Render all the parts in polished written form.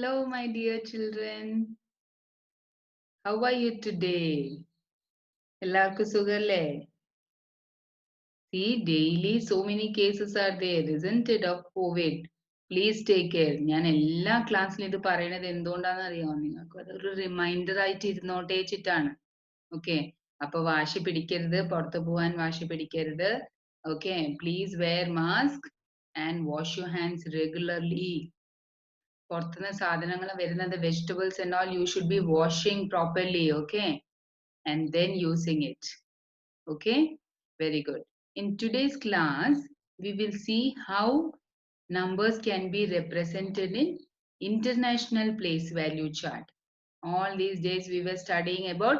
Hello, my dear children. How are you today? എല്ലാവർക്കും സുഖല്ലേ? See, daily so many cases are there, isn't it, of COVID? Please take care. ഞാൻ എല്ലാ ക്ലാസ്സിലും ഇത് പറയുന്നത് എന്തുകൊണ്ടാണെന്ന് അറിയാമോ നിങ്ങൾക്ക്? അതൊരു റിമൈൻഡർ ആയിട്ട് ഇരുന്നോട്ടേ വെച്ചിട്ടാണ്. ഓക്കെ, അപ്പൊ വാശി പിടിക്കരുത്, പുറത്തു പോവാൻ വാശി പിടിക്കരുത്. Okay, please wear mask and wash your hands regularly. പുറത്തുനിന്ന് സാധനങ്ങൾ വരുന്നത് vegetables and all, you should be washing properly, okay, and then using it. Okay, very good. In today's class we will see how numbers can be represented in international place value chart. All these days we were studying about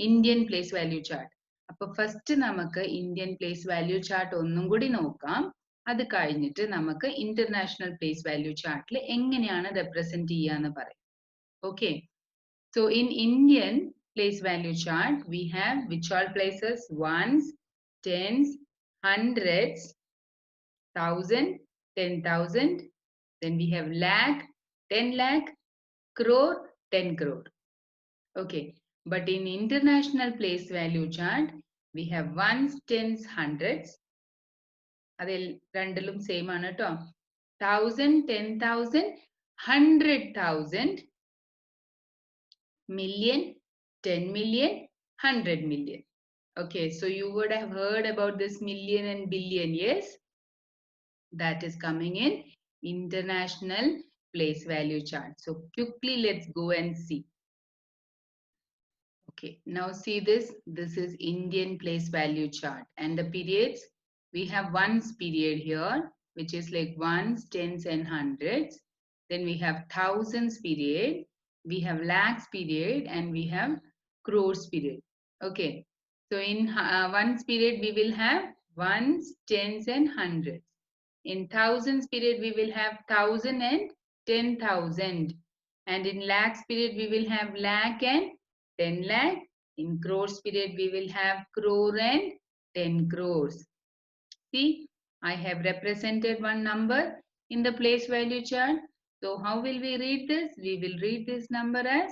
Indian place value chart. അപ്പൊ first നമുക്ക് Indian place value chart ഒന്നും കൂടി നോക്കാം. അത് കഴിഞ്ഞിട്ട് നമുക്ക് international place value ചാർട്ടിൽ എങ്ങനെയാണ് റെപ്രസെന്റ് ചെയ്യാന്ന് പറയാം. Okay, so in Indian place value chart we have which all places: ones, tens, hundreds, thousand, 10,000. Then we have lakh, 10 lakh, crore, 10 crore. Okay, but in international place value chart we have ones, tens, hundreds. അതിൽ രണ്ടിലും same ആണ് കേട്ടോ. 1000, 10,000, 100,000, million, 10 million, 100 million. Okay, so you would have heard about this million and billion, yes? That is coming in international place value chart. So quickly let's go and see. Okay, now see this. This is Indian place value chart, and the periods, we have ones period here, which is like ones, tens and hundreds. Then we have thousands period, we have lakhs period, and we have crores period. Okay, so in ones period we will have ones, tens and hundreds. In thousands period we will have 1,000 and 10,000, and in lakhs period we will have lakh and 10 lakh. In crores period we will have crore and 10 crores. See, I have represented one number in the place value chart. So how will we read this? We will read this number as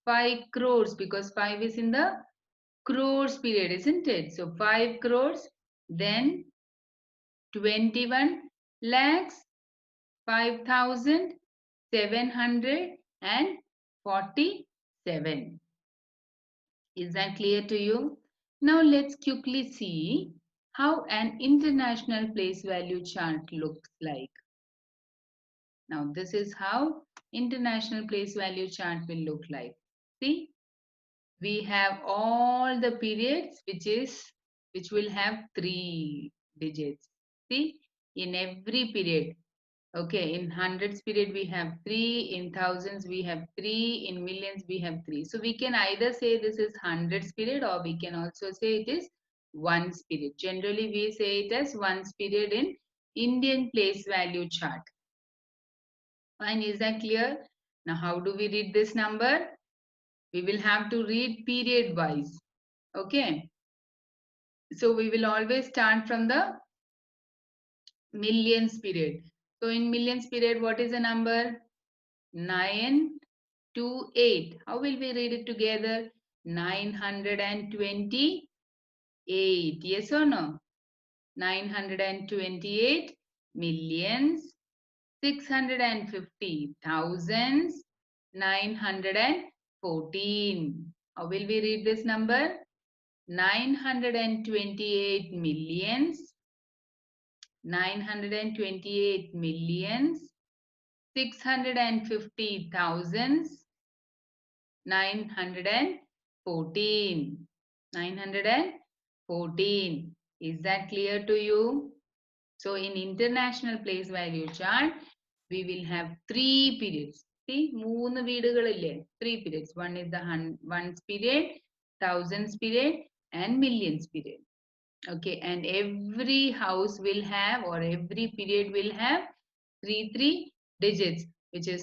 5 crores, because 5 is in the crores period, isn't it? So 5 crores, then 21 lakhs, 5,747. Is that clear to you? Now let's quickly see how an international place value chart looks like. Now this is how international place value chart will look like. See, we have all the periods which will have 3 digits. See, in every period. Okay, in hundreds period we have 3, in thousands we have 3, in millions we have 3. So we can either say this is hundreds period, or we can also say it is ones period. Generally we say it as ones period in Indian place value chart. Fine, is that clear? Now how do we read this number? We will have to read period wise. Okay, so we will always start from the millions period. So in millions period, what is the number? 928. How will we read it together? 928. Yes or no? 928 millions, 650 thousands, 914. How will we read this number? 928 millions, 928 millions, 650 thousands, 914. 914. Is that clear to you? So in international place value chart, we will have 3 periods. See, 3 വീടുകളില്ലേ? 3 periods. One is the ones period, thousands period, and millions period. Okay, and every house will have, or every period will have 3 digits, which is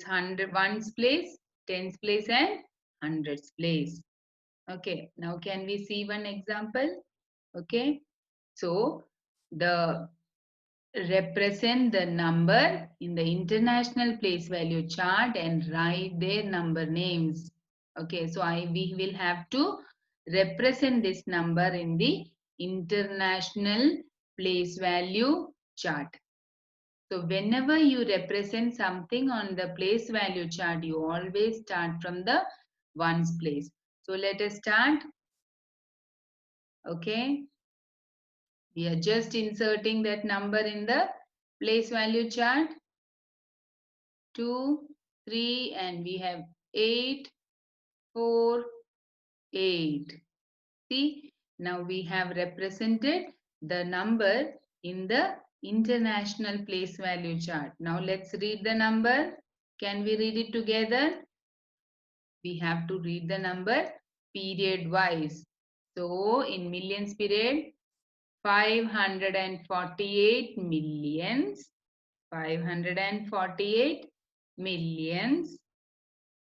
ones place, tens place, and hundreds place. Okay, now can we see one example? Okay, so the represent the number in the international place value chart and write their number names. Okay, so we will have to represent this number in the international place value chart. So whenever you represent something on the place value chart, you always start from the ones place. So let us start. Okay. We are just inserting that number in the place value chart. 2, 3, and we have 8, 4, 8. See, now we have represented the number in the international place value chart. Now let's read the number. Can we read it together? We have to read the number period wise. So in millions period, 548 millions, 548 millions,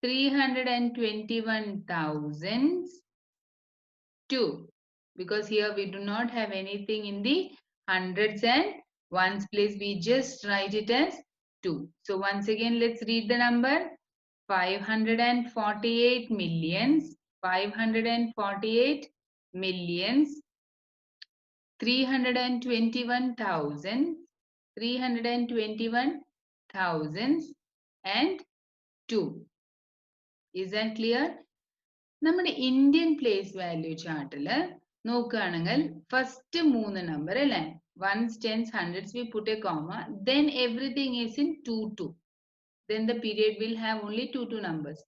321,002, because here we do not have anything in the hundreds and ones place, we just write it as 2. So once again, let's read the number. 548 millions, 548 millions, 321,000, 321,000 and 2. Is that clear? നമ്മുടെ Indian place value ചാർട്ടിൽ നോക്കുകയാണെങ്കിൽ first 3 number അല്ലേ, ones, tens, hundreds, we put a comma, then everything is in 2 2. Then the period will have only 2 2 numbers.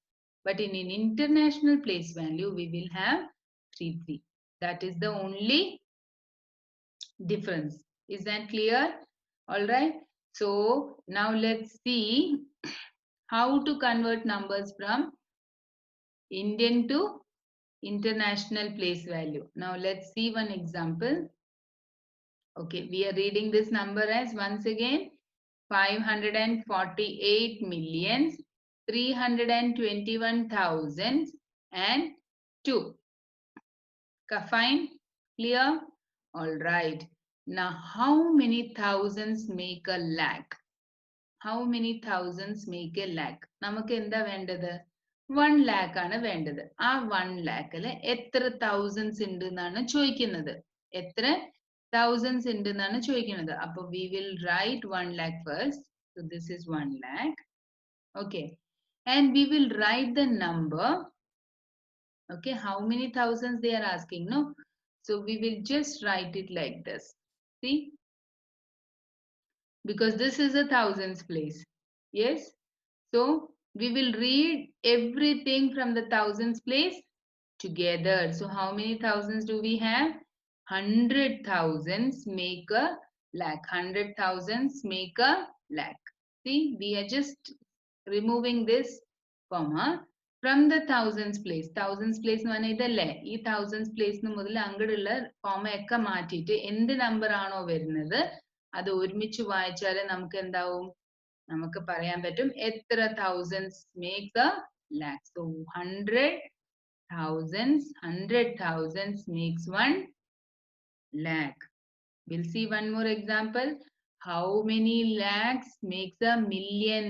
But in an international place value, we will have 3 3. That is the only difference. Is that clear? All right. So now let's see how to convert numbers from Indian to international place value. Now let's see one example. Okay, we are reading this number as once again 548 millions, 321,002. Fine? Clear? All right. Now how many thousands make a lakh? How many thousands make a lakh? നമുക്ക് എന്താ വേണ്ടത്? 1 lakh ആണ് വേണ്ടത്. ആ 1 lakhല് എത്ര thousands ഉണ്ട് എന്നാണ് ചോദിക്കുന്നത്. എത്ര thousands ഉണ്ട് എന്നാണ് ചോദിക്കുന്നത്. അപ്പോൾ we will write 1 lakh first. So this is 1 lakh. Okay. And we will write the number. Okay. How many thousands they are asking? No. So we will just write it like this. See? Because this is a thousands place. Yes. So we will read everything from the thousands place together. So how many thousands do we have? 100,000 make a lakh. 100,000 make a lakh. See, we are just removing this comma from the thousands place. Thousands place എന്ന് പറഞ്ഞാൽ ഇതല്ലേ, ഈ thousands place മുതൽ അങ്ങോട്ടുള്ള comma ഒക്കെ മാറ്റിയിട്ട് എന്ത് number ആണോ വരുന്നത് അത് ഒരുമിച്ച് വായിച്ചാൽ നമുക്ക് എന്താവും? നമുക്ക് പറയാൻ പറ്റും എത്ര thousands make a lakh. So 100,000 makes 1 lakh. We'll see one more example. How many lakhs makes a million?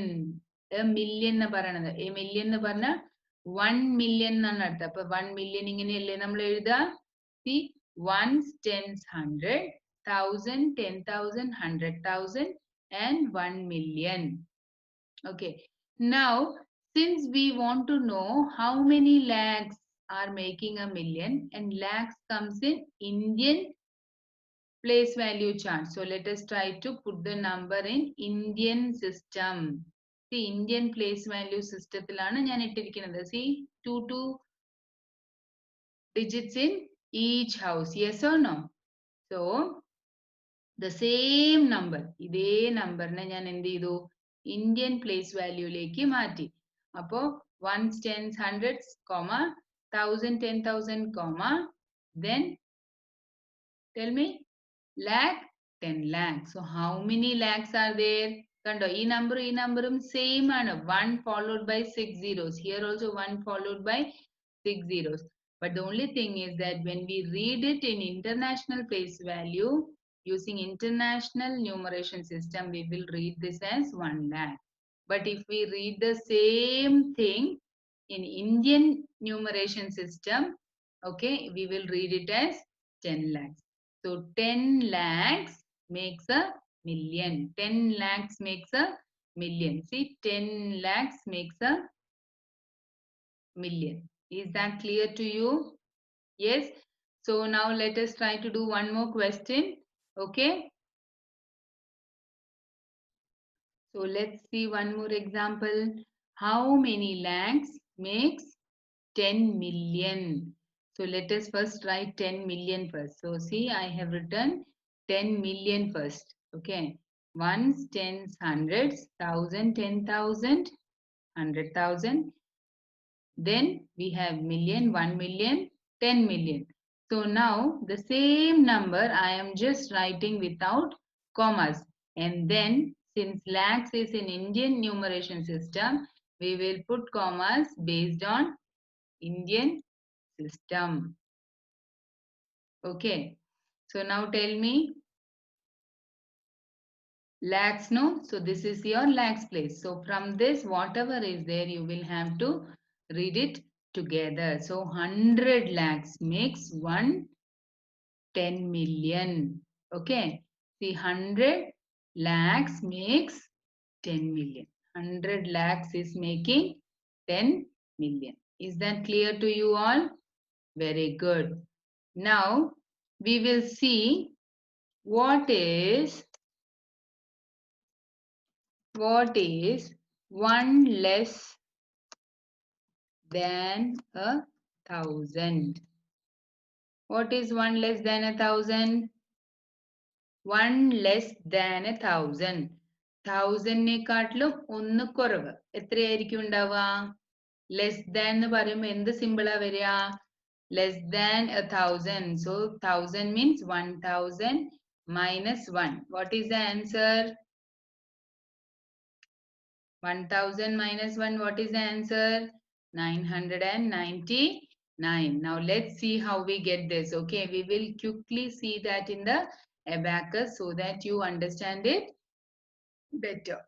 A million എന്ന് പറയണത്, a million എന്ന് പറഞ്ഞാൽ 1 million എന്നാണ് അടുത്ത. അപ്പൊ 1 million ഇങ്ങനെയല്ലേ നമ്മൾ എഴുതുക? See, ones, tens, 100, 1000, 10,000, 100,000 and 1 million. Okay. Now, since we want to know how many lakhs are making a million, and lakhs comes in Indian place value chart. So let us try to put the number in Indian system. See, Indian place value system tilana njan ittirikkunathu. See, 2 2 digits in each house. Yes or no? So the same number, ഇതേ നമ്പറിനെ ഞാൻ എന്ത് ചെയ്തു? Indian place value ലേക്ക് മാറ്റി. അപ്പോ ones, tens, hundreds, comma, 1000, 10,000, comma, then tell me, lakh, 10 lakhs. So how many lakhs are there? കണ്ടോ, ഈ നമ്പറും സെയിം ആണ്. 1 followed by 6 zeros. Here also 1 followed by 6 zeros. But the only thing is that when we read it in international place value, Using international numeration system, we will read this as 1 lakh. But if we read the same thing in Indian numeration system, okay, we will read it as 10 lakhs. So 10 lakhs makes a million. 10 lakhs makes a million. See, 10 lakhs makes a million. Is that clear to you? Yes. So now let us try to do one more question. Okay. So let's see one more example. How many lakhs makes 10 million? So let us first write 10 million first. So see, I have written 10 million first. Okay. Ones, tens, hundreds, thousand, 10,000, 100,000. Then we have million, 1 million, 10 million. So now the same number I am just writing without commas. And then since lakhs is in Indian numeration system, we will put commas based on Indian system. Okay. So now tell me lakhs, no? So this is your lakhs place. So from this, whatever is there, you will have to read it together. So 100 lakhs makes 10 million. Okay. See, 100 lakhs makes 10 million. 100 lakhs is making 10 million. Is that clear to you all? Very good. Now, we will see what is 1 less than 1,000. What is 1 less than 1,000? 1 less than 1,000. 1,000-നെക്കാട്ടിലും ഒന്ന് കുറവ്. എത്രയായിരിക്കും ഉണ്ടാവുക? Less than എന്ന് പറയുമ്പോൾ എന്ത് സിമ്പിളാ വരിക? Less than 1,000. So 1,000 means 1,000 minus 1. What is the answer? 1,000 minus 1, what is the answer? 999. Now let's see how we get this. Okay, we will quickly see that in the abacus so that you understand it better.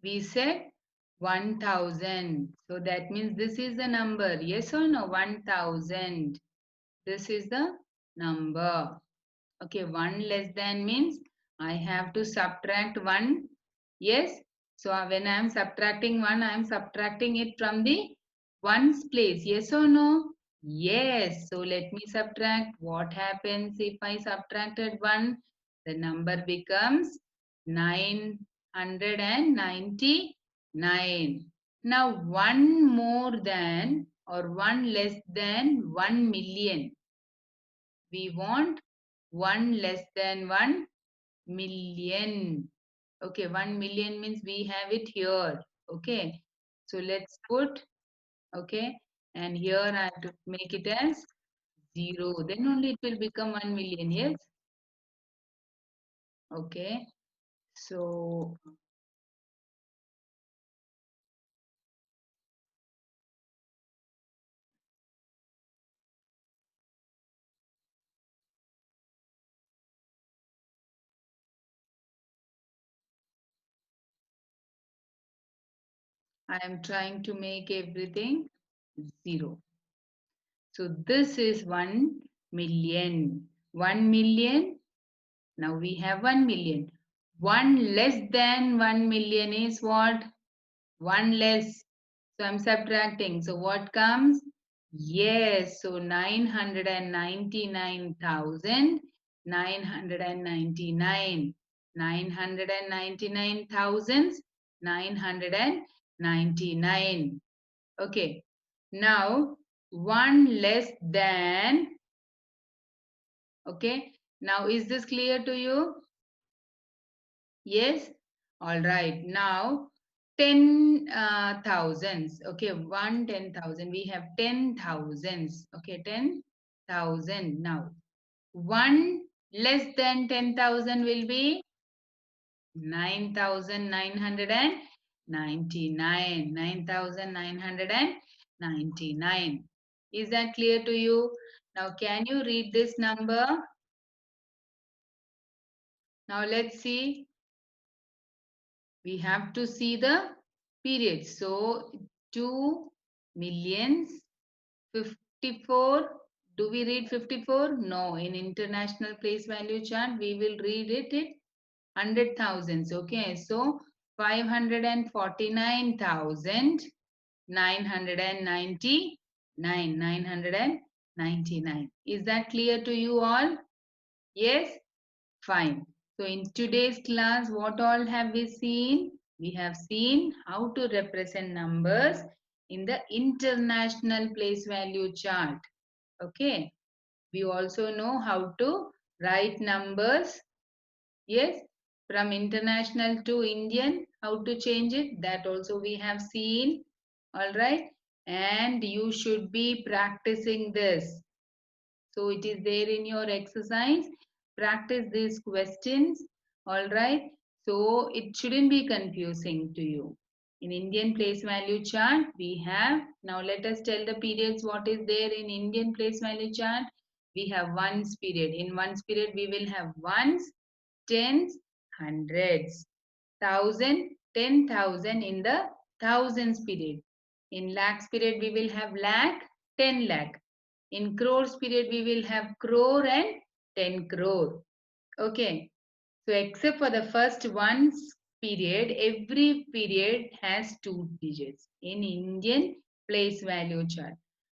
We said 1,000. So that means this is the number. Yes or no? 1,000. This is the number. Okay, 1 less than means I have to subtract 1. Yes. So when I am subtracting 1, I am subtracting it from the ones place. Yes or no? Yes. So let me subtract. What happens if I subtracted 1? The number becomes 999. Now 1 more than or 1 less than 1 million. We want 1 less than 1 million. Okay, 1 million means we have it here. Okay, so let's put, okay, and here I have to make it as 0. Then only it will become 1 million. Yes. Okay, so I am trying to make everything 0. So this is 1 million. 1 million. Now we have 1 million. 1 less than 1 million is what? 1 less. So I'm subtracting. So what comes? Yes. So 999,999. 999,999. Okay. Now 1 less than. Okay. Now is this clear to you? Yes. All right. Now 10 thousands. Okay. 10,000. We have 10 thousands. Okay. 10,000. Now 1 less than 10,000 will be 9,999. 9,999. Is that clear to you? Now can you read this number? Now let's see. We have to see the periods. So 2,054,000. Do we read 54? No. In international place value chart, we will read it in 100,000s. Okay. So 549,999. Is that clear to you all? Yes? Fine. So in today's class, what all have we seen? We have seen how to represent numbers in the international place value chart. Okay. We also know how to write numbers. Yes. From international to Indian, how to change it. That also we have seen. All right. And you should be practicing this. So it is there in your exercise. Practice these questions. All right. So it shouldn't be confusing to you. In Indian place value chart, we have, now let us tell the periods what is there in Indian place value chart. We have ones period. In ones period, we will have ones, tens, hundreds, 1,000, 10,000 in the thousands period. In lakhs period, we will have lakh, 10 lakh. In crores period, we will have crore and 10 crore. Okay. So except for the first ones period, every period has 2 digits in Indian place value chart.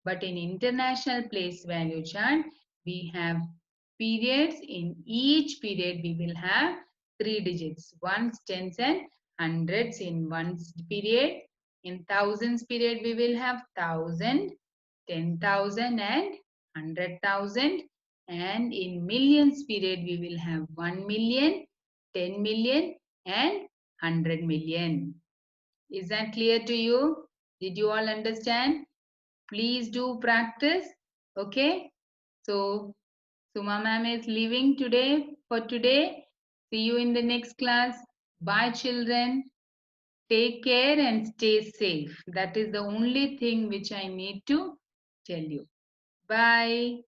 But in international place value chart, we have periods. In each period, we will have 3 digits. Ones, tens and hundreds in ones period. In thousands period, we will have 1,000, 10,000 and 100,000. And in millions period, we will have 1 million, 10 million and 100 million. Is that clear to you? Did you all understand? Please do practice. Okay. So, Suma ma'am is leaving today for today. See you in the next class. Bye children. Take care and stay safe. That is the only thing which I need to tell you. Bye.